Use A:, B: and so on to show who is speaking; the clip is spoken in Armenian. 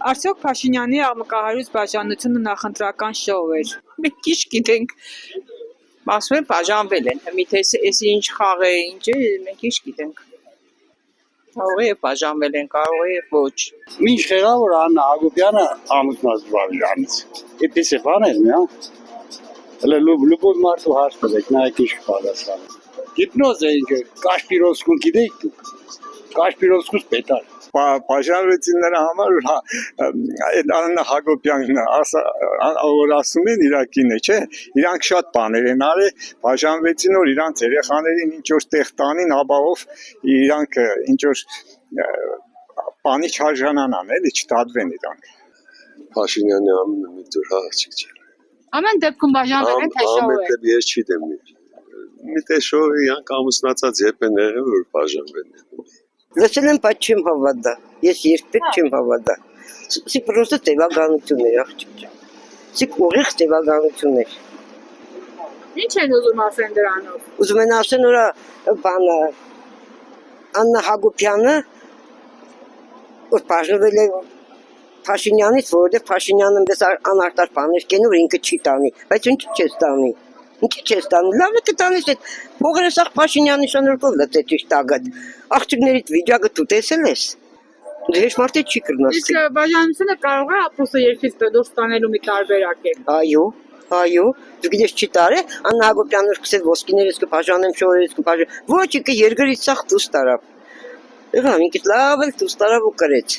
A: Արդյոք Փաշինյանի աղմկահարույց բաժանությունը նախընտրական շոու էր։
B: Մենք քիչ գիտենք, ասում են բաժանվել են, միթե էս ինչ խաղ է, ինչ է, մենք քիչ գիտենք։ Կարող է բաժանվել են, կարող է ոչ։
C: Ինչ եղավ որ Աննա Հակոբյանը ամուսնացավ իրանից։ Այդպես է բաներ, մյա։ Հələ լուբոտ մարդու հարց տվեք, նայեք ինչ պատասխան։ Հիպնոզ է ինչ, Կաշպիրովսկուն գիտեք դուք։ Կաշպիրովսկուս պետար։
D: Բաժանվեցին նրա համար, այդ Աննա Հակոբյանն որ ասում են իր կինը, չէ, իրանք շատ բաներ են արել, բաժանվեցին որ իրանք երեխաներին ինչ որ տեղ տանին, ապահով իրանք ինչ որ բանի չարժանանան, էլի չդատվեն իրանք։
E: Փաշինյանի անունը մի դուր հաղթիկ չէ։
A: Ամեն դեպքում բաժանվել են, թե շոու է։
E: Ամեն դեպ ես չգիտեմ։ Մի թե շոու իրանք ամուսնացած երբ են եղել որ բաժանվել են։
F: Լսել եմ, բայց չեմ հավատա։ Ես երբեք չեմ հավատա։ Սի պրոստը տևականություն էր, աղջիկ ջան։ Սի ուղիղ տևականություն էր։
A: Ինչ են ուզում ասեն դրանով։
F: Ուզում են ասեն որ բանը Աննա Հակոբյանը որ բաժանվել է Փաշինյանից, որովհետև Փաշինյանը մեզ անարտար բաներ կեն, որ ինքը չի տանի, բայց ինչ չես տանի։ Ինչի չես տանի, լավ է կտանես այդ փողերը սաղ Փաշինյանի շնորհքով լծեց իր տագատ, աղջիկներիդ վիճակը դու տեսել ես, հեշտ մարդը չի կրնաս։
A: Իսկ բաժանությունը կարող է ապրուսը երկրից դուրս տանելու մի տարբերակ է։
F: Այո, դու գիտես չի տարե, Աննա Հակոբյանը սկսել ոսկիներից կբաժանեմ, շորերից կբաժանեմ, ոչ ինքը երկրից սաղ դուրս տարավ։ Եղավ ինքս լավ էլ դուրս տարավ ու կրեց։